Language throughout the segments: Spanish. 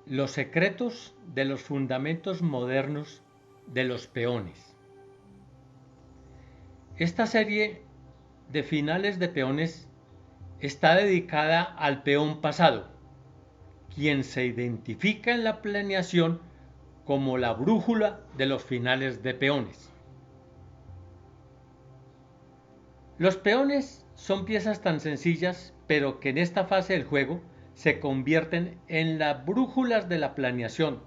Los secretos de los fundamentos modernos de los peones. Esta serie de finales de peones está dedicada al peón pasado, quien se identifica en la planeación como la brújula de los finales de peones. Los peones son piezas tan sencillas, pero que en esta fase del juego se convierten en las brújulas de la planeación.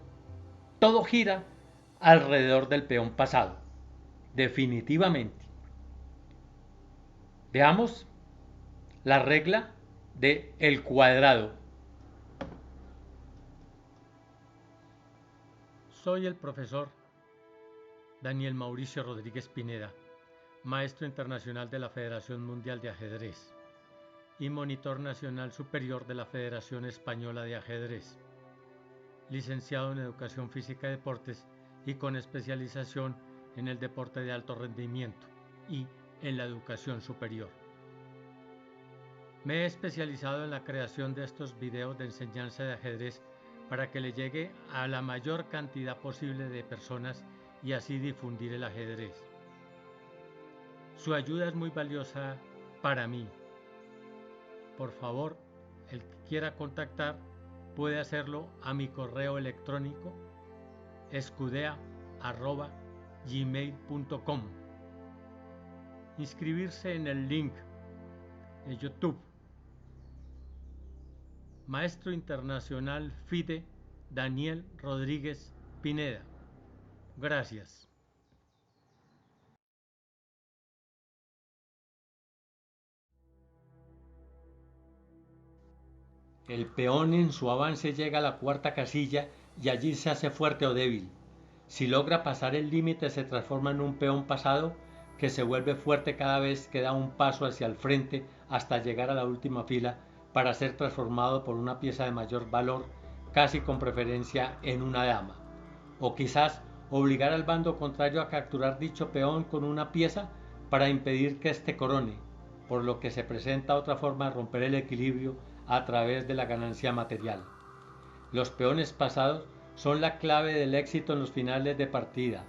Todo gira alrededor del peón pasado, definitivamente. Veamos la regla de el cuadrado. Soy el profesor Daniel Mauricio Rodríguez Pineda, maestro internacional de la Federación Mundial de Ajedrez y monitor nacional superior de la Federación Española de Ajedrez, licenciado en Educación Física y Deportes y con especialización en el deporte de alto rendimiento y en la educación superior. Me he especializado en la creación de estos videos de enseñanza de ajedrez para que le llegue a la mayor cantidad posible de personas y así difundir el ajedrez. Su ayuda es muy valiosa para mí. Por favor, el que quiera contactar puede hacerlo a mi correo electrónico escudea@gmail.com. Inscribirse en el link de YouTube. Maestro Internacional FIDE Daniel Rodríguez Pineda. Gracias. El peón en su avance llega a la cuarta casilla y allí se hace fuerte o débil. Si logra pasar el límite se transforma en un peón pasado que se vuelve fuerte cada vez que da un paso hacia el frente hasta llegar a la última fila para ser transformado por una pieza de mayor valor, casi con preferencia en una dama. O quizás obligar al bando contrario a capturar dicho peón con una pieza para impedir que éste corone, por lo que se presenta otra forma de romper el equilibrio a través de la ganancia material. Los peones pasados son la clave del éxito en los finales de partida.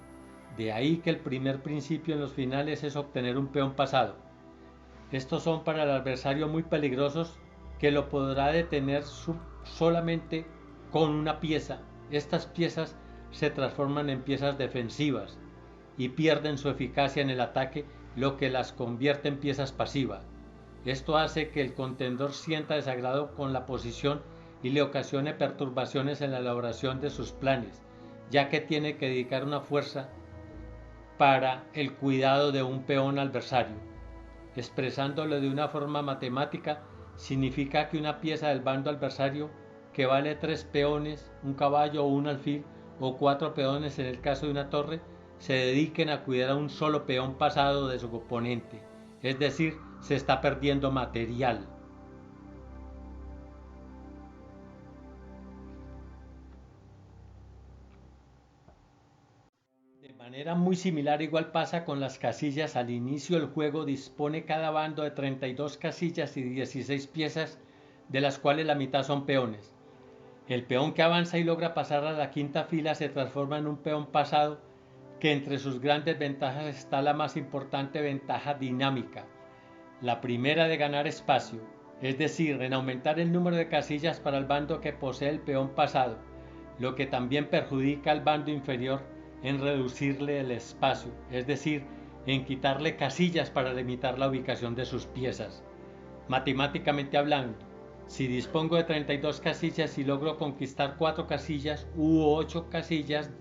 De ahí que el primer principio en los finales es obtener un peón pasado. Estos son para el adversario muy peligrosos que lo podrá detener solamente con una pieza. Estas piezas se transforman en piezas defensivas y pierden su eficacia en el ataque, lo que las convierte en piezas pasivas. Esto hace que el contendor sienta desagrado con la posición y le ocasione perturbaciones en la elaboración de sus planes, ya que tiene que dedicar una fuerza para el cuidado de un peón adversario. Expresándolo de una forma matemática, significa que una pieza del bando adversario que vale 3 peones, un caballo o un alfil, o 4 peones en el caso de una torre, se dediquen a cuidar a un solo peón pasado de su oponente, es decir, se está perdiendo material. De manera muy similar igual pasa con las casillas. Al inicio del juego dispone cada bando de 32 casillas y 16 piezas, de las cuales la mitad son peones. El peón que avanza y logra pasar a la quinta fila se transforma en un peón pasado, que entre sus grandes ventajas está la más importante ventaja dinámica, la primera de ganar espacio, es decir, en aumentar el número de casillas para el bando que posee el peón pasado, lo que también perjudica al bando inferior en reducirle el espacio, es decir, en quitarle casillas para limitar la ubicación de sus piezas. Matemáticamente hablando, si dispongo de 32 casillas y logro conquistar 4 casillas u 8 casillas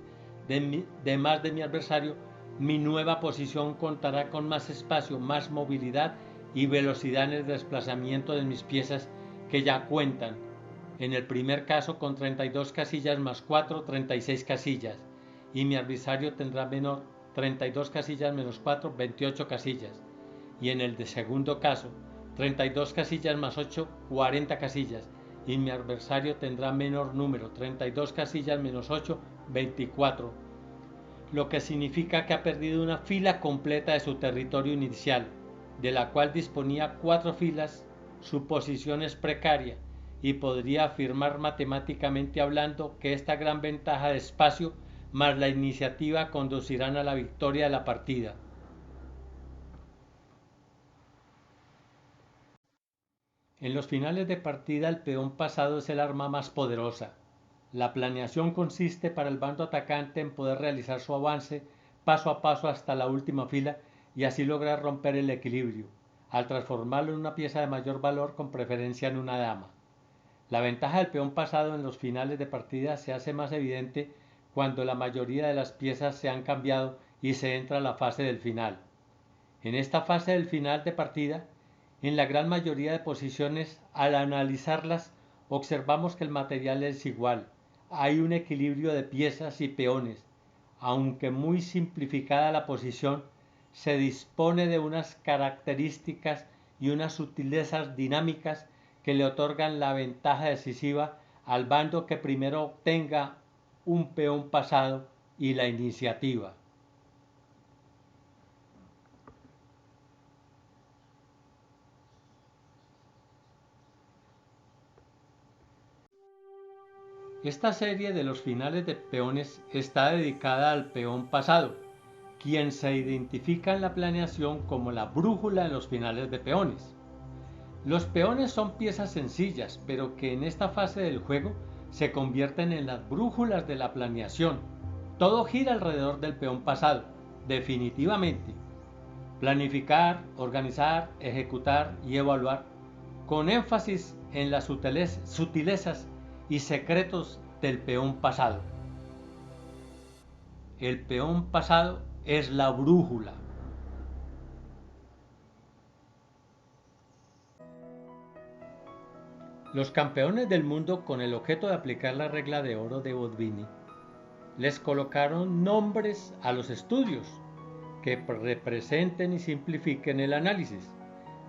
de más de mi adversario, mi nueva posición contará con más espacio, más movilidad y velocidad en el desplazamiento de mis piezas, que ya cuentan, en el primer caso con 32 casillas más 4, 36 casillas, y mi adversario tendrá menor 32 casillas menos 4, 28 casillas, y en el de segundo caso 32 casillas más 8, 40 casillas, y mi adversario tendrá menor número, 32 casillas menos 8, 24, lo que significa que ha perdido una fila completa de su territorio inicial, de la cual disponía 4 filas. Su posición es precaria y podría afirmar matemáticamente hablando que esta gran ventaja de espacio más la iniciativa conducirán a la victoria de la partida. En los finales de partida el peón pasado es el arma más poderosa. La planeación consiste para el bando atacante en poder realizar su avance paso a paso hasta la última fila y así lograr romper el equilibrio, al transformarlo en una pieza de mayor valor con preferencia en una dama. La ventaja del peón pasado en los finales de partida se hace más evidente cuando la mayoría de las piezas se han cambiado y se entra a la fase del final. En esta fase del final de partida, en la gran mayoría de posiciones, al analizarlas, observamos que el material es igual. Hay un equilibrio de piezas y peones. Aunque muy simplificada la posición, se dispone de unas características y unas sutilezas dinámicas que le otorgan la ventaja decisiva al bando que primero obtenga un peón pasado y la iniciativa. Esta serie de los finales de peones está dedicada al peón pasado, quien se identifica en la planeación como la brújula en los finales de peones. Los peones son piezas sencillas, pero que en esta fase del juego se convierten en las brújulas de la planeación. Todo gira alrededor del peón pasado, definitivamente. Planificar, organizar, ejecutar y evaluar, con énfasis en las sutilezas y secretos del peón pasado. El peón pasado es la brújula. Los campeones del mundo, con el objeto de aplicar la regla de oro de Botvinnik, les colocaron nombres a los estudios que representen y simplifiquen el análisis,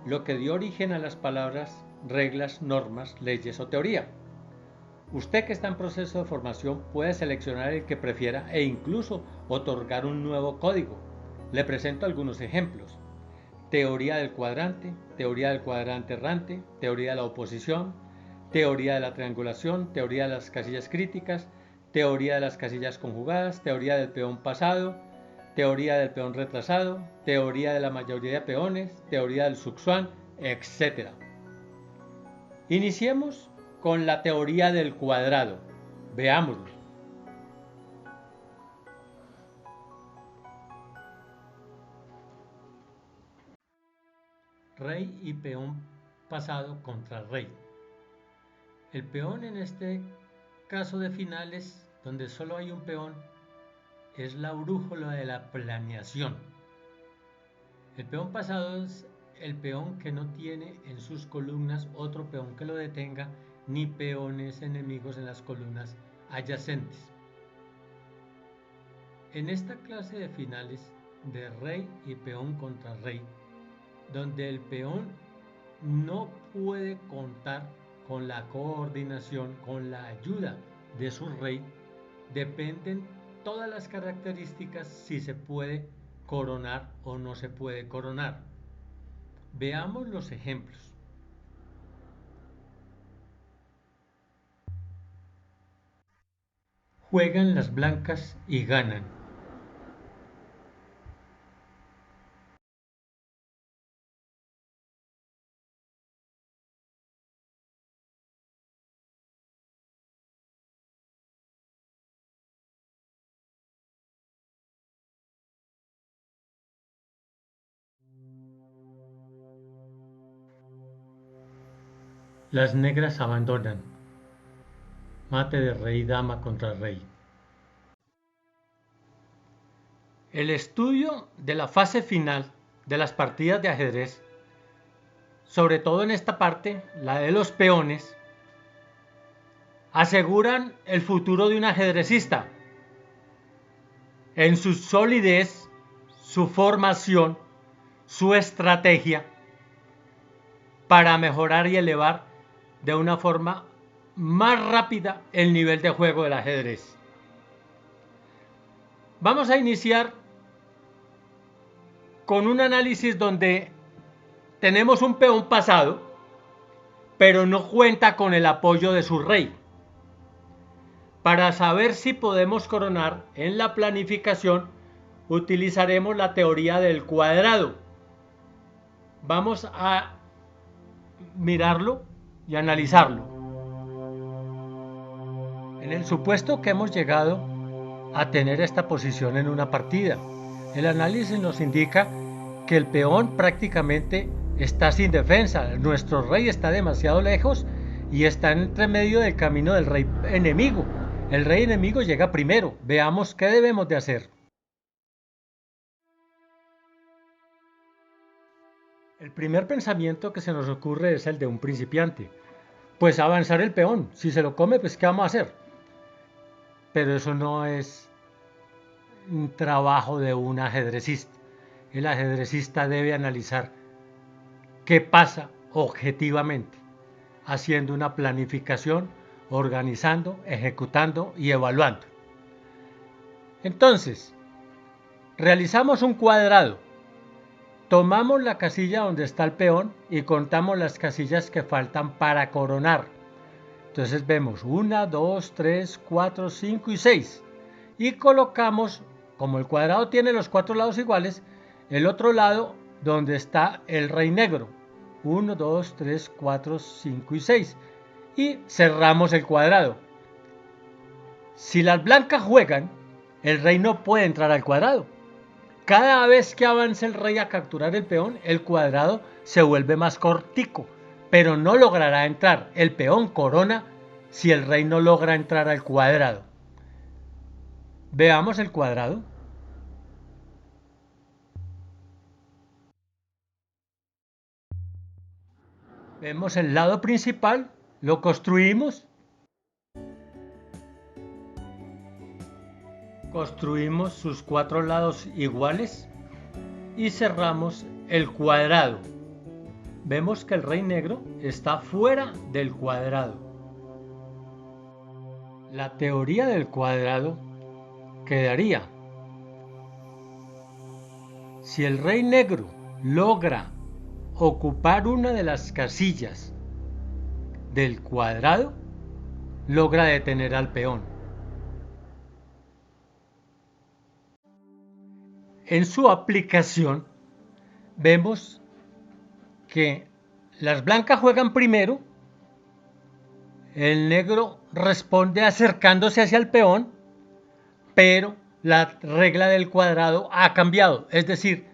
lo que dio origen a las palabras reglas, normas, leyes o teoría. Usted que está en proceso de formación puede seleccionar el que prefiera e incluso otorgar un nuevo código. Le presento algunos ejemplos. Teoría del cuadrante errante, teoría de la oposición, teoría de la triangulación, teoría de las casillas críticas, teoría de las casillas conjugadas, teoría del peón pasado, teoría del peón retrasado, teoría de la mayoría de peones, teoría del Zugzwang, etc. Iniciemos con la teoría del cuadrado. Veámoslo. Rey y peón pasado contra rey. El peón en este caso de finales, donde solo hay un peón, es la brújula de la planeación. El peón pasado es el peón que no tiene en sus columnas otro peón que lo detenga, ni peones enemigos en las columnas adyacentes. En esta clase de finales de rey y peón contra rey, donde el peón no puede contar con la coordinación, con la ayuda de su rey, dependen todas las características si se puede coronar o no se puede coronar. Veamos los ejemplos. Juegan las blancas y ganan. Las negras abandonan. Mate de rey dama contra rey. El estudio de la fase final de las partidas de ajedrez, sobre todo en esta parte, la de los peones, aseguran el futuro de un ajedrecista en su solidez, su formación, su estrategia para mejorar y elevar de una forma más rápida el nivel de juego del ajedrez. Vamos a iniciar con un análisis donde tenemos un peón pasado pero no cuenta con el apoyo de su rey. Para saber si podemos coronar en la planificación, utilizaremos la teoría del cuadrado. Vamos a mirarlo y analizarlo. En el supuesto que hemos llegado a tener esta posición en una partida, el análisis nos indica que el peón prácticamente está sin defensa. Nuestro rey está demasiado lejos y está entre medio del camino del rey enemigo. El rey enemigo llega primero. Veamos qué debemos de hacer. El primer pensamiento que se nos ocurre es el de un principiante. Pues avanzar el peón. Si se lo come, pues ¿qué vamos a hacer? Pero eso no es un trabajo de un ajedrecista. El ajedrecista debe analizar qué pasa objetivamente, haciendo una planificación, organizando, ejecutando y evaluando. Entonces, realizamos un cuadrado. Tomamos la casilla donde está el peón y contamos las casillas que faltan para coronar. Entonces vemos 1, 2, 3, 4, 5 y 6. Y colocamos, como el cuadrado tiene los 4 lados iguales, el otro lado donde está el rey negro. 1, 2, 3, 4, 5 y 6. Y cerramos el cuadrado. Si las blancas juegan, el rey no puede entrar al cuadrado. Cada vez que avance el rey a capturar el peón, el cuadrado se vuelve más cortico, pero no logrará entrar. El peón corona si el rey no logra entrar al cuadrado. Veamos el cuadrado. Vemos el lado principal, lo construimos. Construimos sus 4 lados iguales y cerramos el cuadrado. Vemos que el rey negro está fuera del cuadrado. La teoría del cuadrado quedaría: si el rey negro logra ocupar una de las casillas del cuadrado, logra detener al peón. En su aplicación vemos que las blancas juegan primero, el negro responde acercándose hacia el peón, pero la regla del cuadrado ha cambiado, es decir,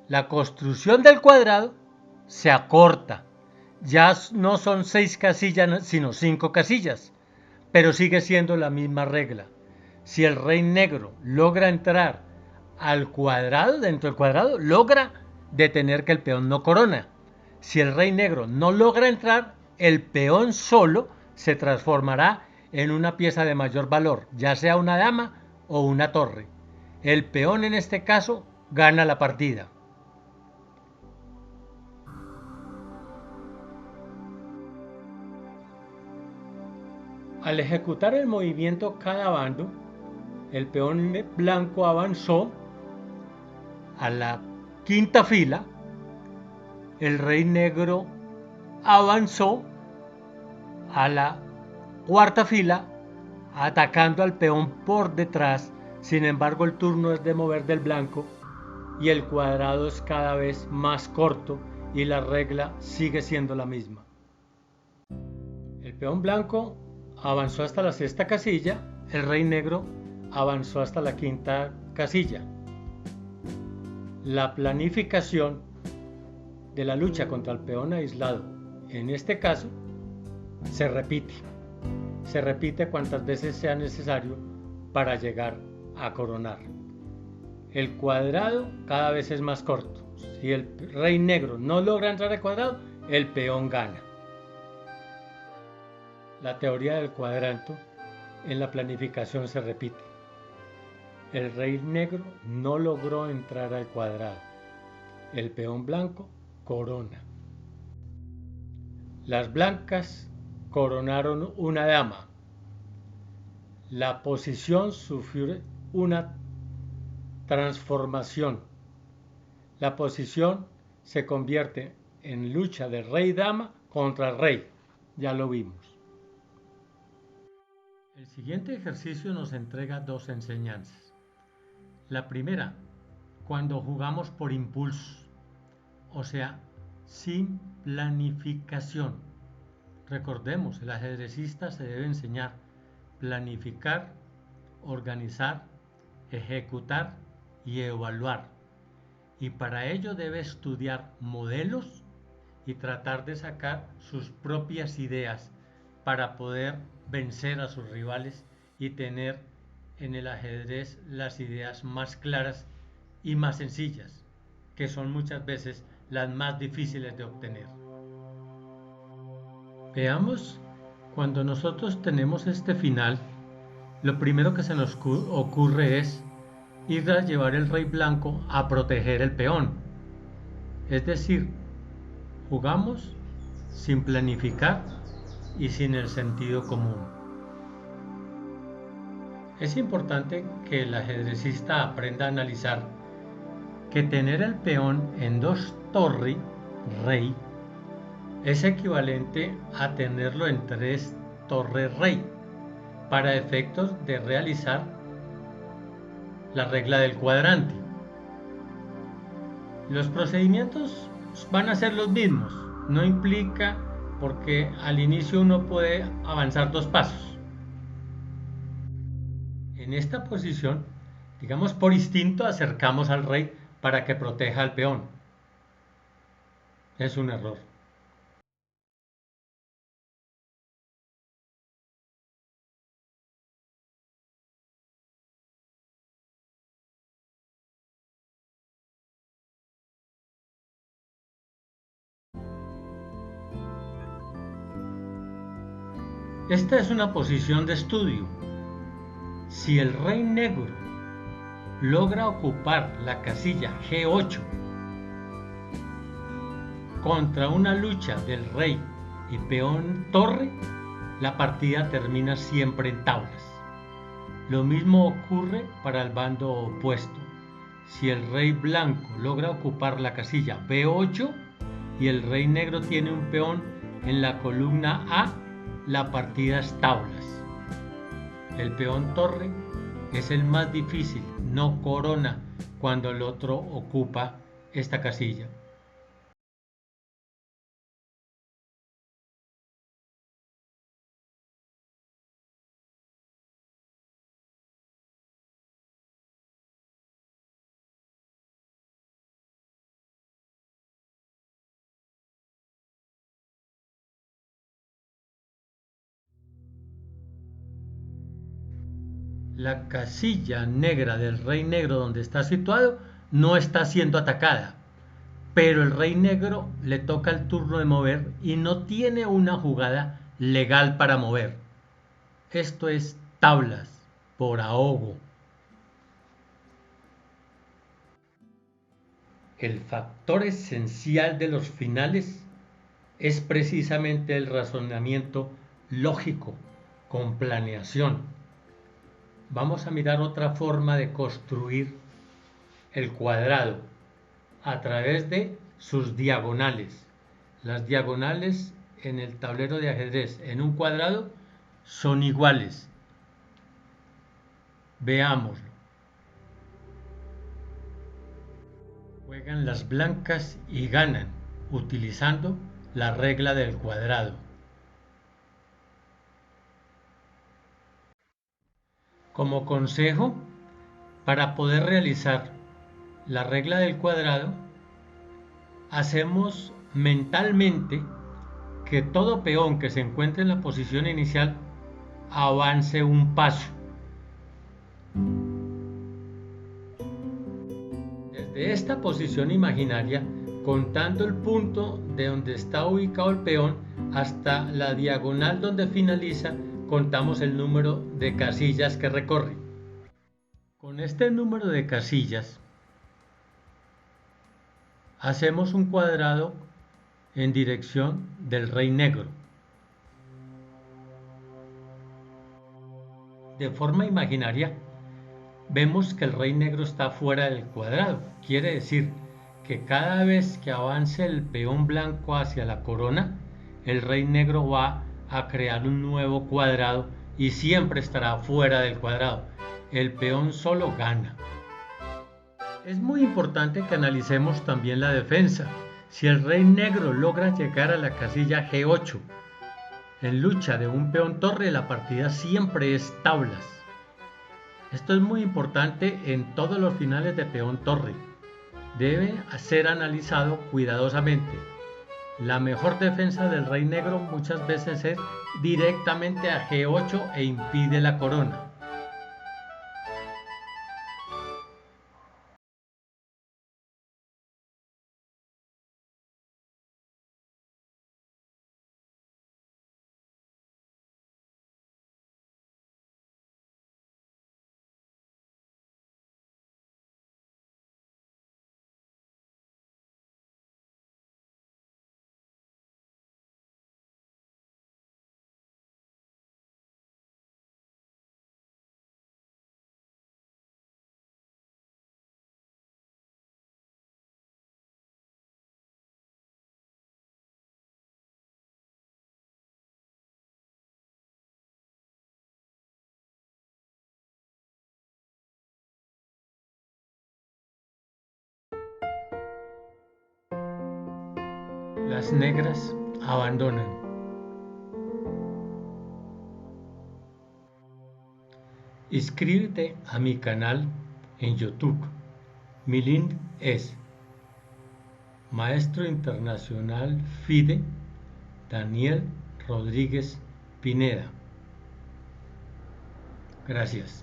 la construcción del cuadrado se acorta. Ya no son 6 casillas, sino 5 casillas, pero sigue siendo la misma regla. Si el rey negro logra entrar al cuadrado, dentro del cuadrado, logra detener que el peón no corona. Si el rey negro no logra entrar, el peón solo se transformará en una pieza de mayor valor, ya sea una dama o una torre. El peón en este caso gana la partida. Al ejecutar el movimiento cada bando, el peón blanco avanzó a la quinta fila, el rey negro avanzó a la cuarta fila, atacando al peón por detrás. Sin embargo, el turno es de mover del blanco y el cuadrado es cada vez más corto y la regla sigue siendo la misma. El peón blanco avanzó hasta la sexta casilla, el rey negro avanzó hasta la quinta casilla. La planificación de la lucha contra el peón aislado, en este caso, se repite. Se repite cuantas veces sea necesario para llegar a coronar. El cuadrado cada vez es más corto. Si el rey negro no logra entrar al cuadrado, el peón gana. La teoría del cuadrante en la planificación se repite. El rey negro no logró entrar al cuadrado. El peón blanco corona. Las blancas coronaron una dama. La posición sufrió una transformación. La posición se convierte en lucha de rey-dama contra rey. ya lo vimos. El siguiente ejercicio nos entrega dos enseñanzas. La primera, cuando jugamos por impulso, o sea, sin planificación. Recordemos, el ajedrecista se debe enseñar planificar, organizar, ejecutar y evaluar. Y para ello debe estudiar modelos y tratar de sacar sus propias ideas para poder vencer a sus rivales y tener en el ajedrez las ideas más claras y más sencillas, que son muchas veces las más difíciles de obtener. Veamos, cuando nosotros tenemos este final, lo primero que se nos ocurre es ir a llevar el rey blanco a proteger el peón. Es decir, jugamos sin planificar y sin el sentido común. Es importante que el ajedrecista aprenda a analizar que tener el peón en 2 torre rey es equivalente a tenerlo en 3 torre rey para efectos de realizar la regla del cuadrante. Los procedimientos van a ser los mismos, no implica porque al inicio uno puede avanzar 2 pasos. En esta posición, digamos por instinto, acercamos al rey para que proteja al peón. Es un error. Esta es una posición de estudio. Si el rey negro logra ocupar la casilla G8 contra una lucha del rey y peón torre, la partida termina siempre en tablas. Lo mismo ocurre para el bando opuesto. Si el rey blanco logra ocupar la casilla B8 y el rey negro tiene un peón en la columna A, la partida es tablas. El peón torre es el más difícil, no corona cuando el otro ocupa esta casilla. La casilla negra del rey negro donde está situado no está siendo atacada, pero el rey negro le toca el turno de mover y no tiene una jugada legal para mover. Esto es tablas por ahogo. El factor esencial de los finales es precisamente el razonamiento lógico con planeación. Vamos a mirar otra forma de construir el cuadrado a través de sus diagonales. Las diagonales en el tablero de ajedrez en un cuadrado son iguales. Veámoslo. Juegan las blancas y ganan utilizando la regla del cuadrado. Como consejo, para poder realizar la regla del cuadrado, hacemos mentalmente que todo peón que se encuentre en la posición inicial avance un paso. Desde esta posición imaginaria, contando el punto de donde está ubicado el peón hasta la diagonal donde finaliza, contamos el número de casillas que recorre. Con este número de casillas hacemos un cuadrado en dirección del rey negro. De forma imaginaria, vemos que el rey negro está fuera del cuadrado. Quiere decir que cada vez que avance el peón blanco hacia la corona, el rey negro va a crear un nuevo cuadrado y siempre estará fuera del cuadrado. El peón solo gana. Es muy importante que analicemos también la defensa. Si el rey negro logra llegar a la casilla G8 en lucha de un peón torre, la partida siempre es tablas. Esto es muy importante en todos los finales de peón torre. Debe ser analizado cuidadosamente. La mejor defensa del rey negro muchas veces es directamente a G8 e impide la corona. Las negras abandonan. Inscríbete a mi canal en YouTube. Mi link es Maestro Internacional FIDE Daniel Rodríguez Pineda. Gracias.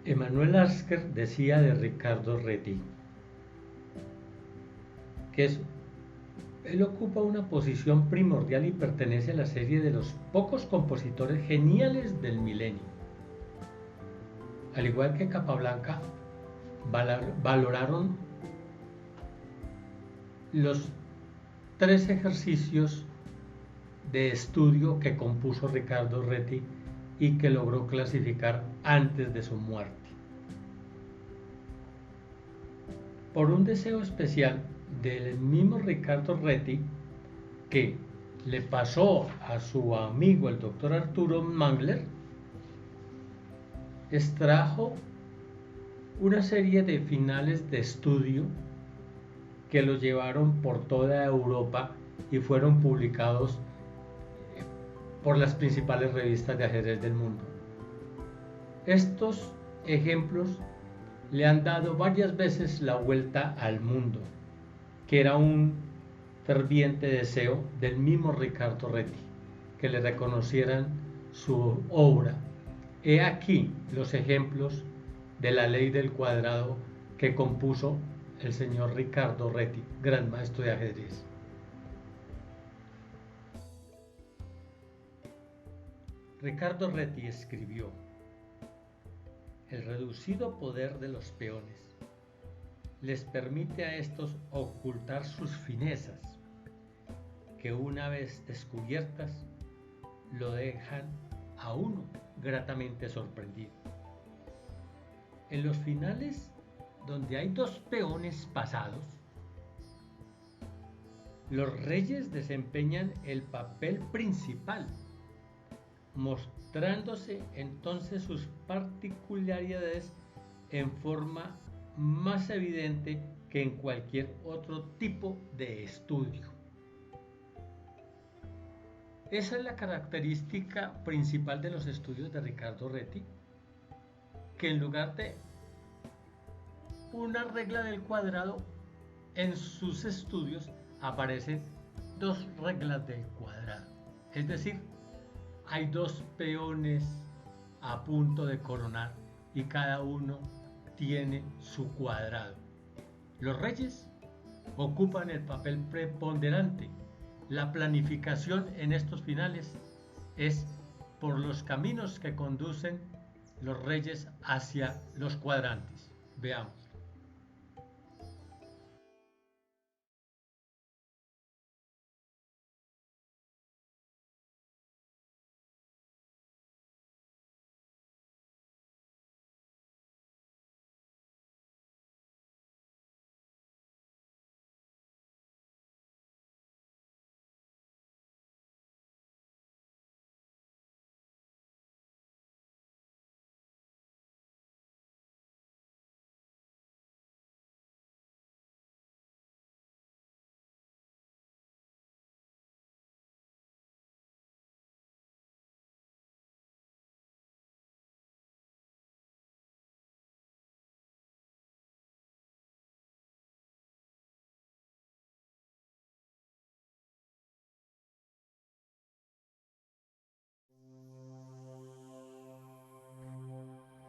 Emanuel Asker decía de Ricardo Reti que él ocupa una posición primordial y pertenece a la serie de los pocos compositores geniales del milenio. Al igual que Capablanca, valoraron los 3 ejercicios de estudio que compuso Ricardo Reti y que logró clasificar antes de su muerte. Por un deseo especial del mismo Ricardo Reti, que le pasó a su amigo el doctor Arturo Mangler, extrajo una serie de finales de estudio que lo llevaron por toda Europa y fueron publicados por las principales revistas de ajedrez del mundo. Estos ejemplos le han dado varias veces la vuelta al mundo, que era un ferviente deseo del mismo Ricardo Reti, que le reconocieran su obra. He aquí los ejemplos de la ley del cuadrado que compuso el señor Ricardo Reti, gran maestro de ajedrez. Ricardo Reti escribió: el reducido poder de los peones les permite a estos ocultar sus finezas, que una vez descubiertas lo dejan a uno gratamente sorprendido. En los finales donde hay 2 peones pasados, los reyes desempeñan el papel principal, mostrándose entonces sus particularidades en forma más evidente que en cualquier otro tipo de estudio. Esa es la característica principal de los estudios de Ricardo Reti, que en lugar de una regla del cuadrado, en sus estudios aparecen 2 reglas del cuadrado. Es decir, hay 2 peones a punto de coronar y cada uno tiene su cuadrado. Los reyes ocupan el papel preponderante. La planificación en estos finales es por los caminos que conducen los reyes hacia los cuadrantes. Veamos.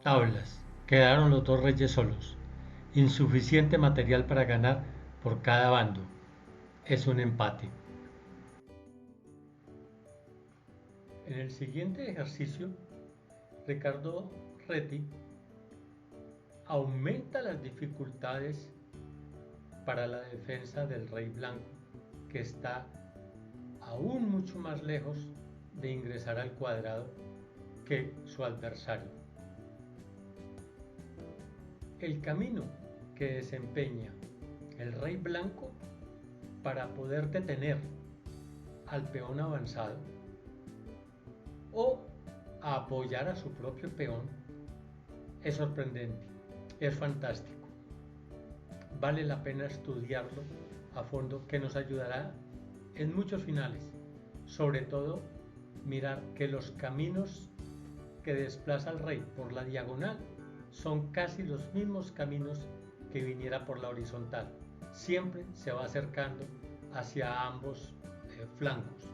Tablas. Quedaron los dos reyes solos. Insuficiente material para ganar por cada bando. Es un empate. En el siguiente ejercicio, Ricardo Reti aumenta las dificultades para la defensa del rey blanco, que está aún mucho más lejos de ingresar al cuadrado que su adversario. El camino que desempeña el rey blanco para poder detener al peón avanzado o apoyar a su propio peón es sorprendente, es fantástico. Vale la pena estudiarlo a fondo, que nos ayudará en muchos finales. Sobre todo, mirar que los caminos que desplaza el rey por la diagonal son casi los mismos caminos que viniera por la horizontal. Siempre se va acercando hacia ambos flancos.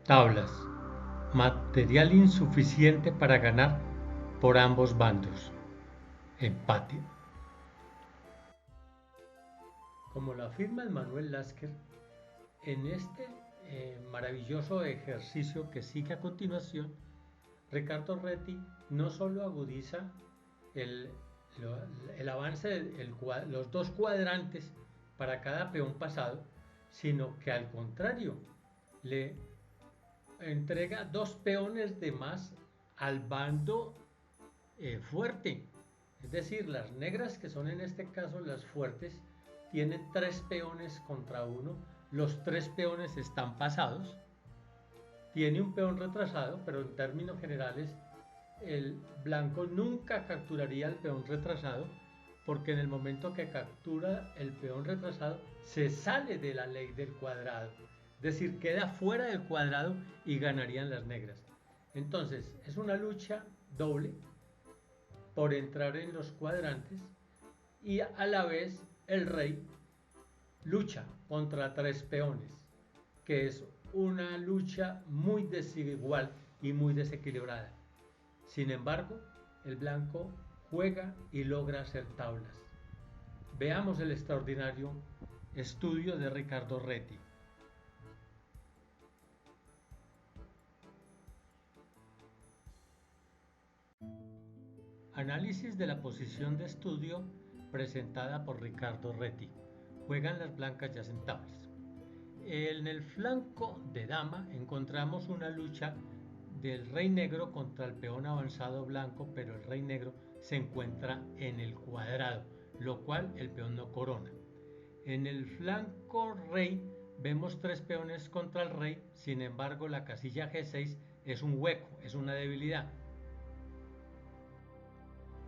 Tablas. Material insuficiente para ganar por ambos bandos. Empate. Como lo afirma Manuel Lasker, en este maravilloso ejercicio que sigue a continuación, Ricardo Reti no solo agudiza el, el avance de los dos cuadrantes para cada peón pasado, sino que al contrario, le entrega dos peones de más al bando fuerte. Es decir, las negras, que son en este caso las fuertes, tienen tres peones contra uno. Los tres peones están pasados. Tiene un peón retrasado, pero en términos generales el blanco nunca capturaría el peón retrasado, porque en el momento que captura el peón retrasado se sale de la ley del cuadrado, es decir, queda fuera del cuadrado y ganarían las negras. Entonces es una lucha doble por entrar en los cuadrantes, y a la vez el rey lucha contra tres peones, que es una lucha muy desigual y muy desequilibrada. Sin embargo, el blanco juega y logra hacer tablas. Veamos el extraordinario estudio de Ricardo Reti. Análisis de la posición de estudio presentada por Ricardo Reti. Juegan las blancas ya en tablas. En el flanco de dama encontramos una lucha del rey negro contra el peón avanzado blanco, pero el rey negro se encuentra en el cuadrado, lo cual el peón no corona. En el flanco rey vemos tres peones contra el rey, sin embargo la casilla G6 es un hueco, es una debilidad.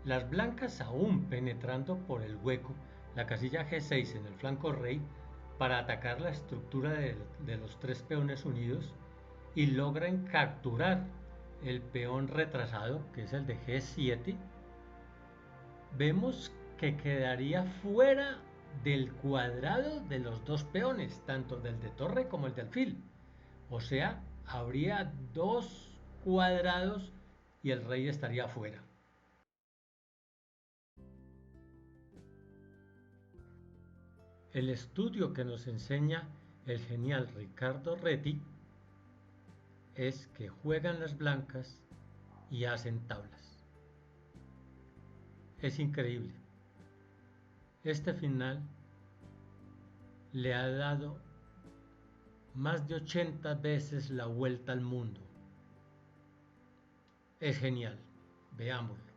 Las blancas, aún penetrando por el hueco, la casilla G6 en el flanco rey, para atacar la estructura de los tres peones unidos, y logran capturar el peón retrasado, que es el de G7, vemos que quedaría fuera del cuadrado de los dos peones, tanto del de torre como el de alfil. O sea, habría dos cuadrados y el rey estaría fuera. El estudio que nos enseña el genial Ricardo Reti es que juegan las blancas y hacen tablas. Es increíble. Este final le ha dado más de 80 veces la vuelta al mundo. Es genial. Veámoslo.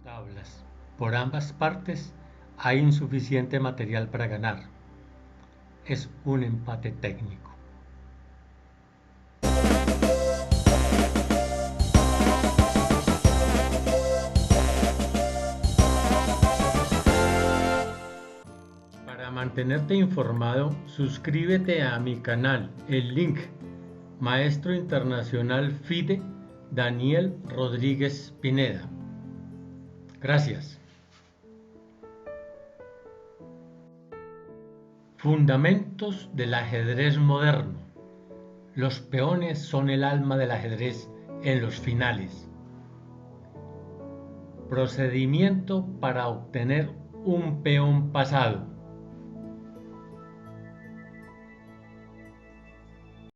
Tablas. Por ambas partes hay insuficiente material para ganar. Es un empate técnico. Para mantenerte informado, suscríbete a mi canal. El link: Maestro Internacional FIDE Daniel Rodríguez Pineda. Gracias. Fundamentos del ajedrez moderno. Los peones son el alma del ajedrez en los finales. Procedimiento para obtener un peón pasado.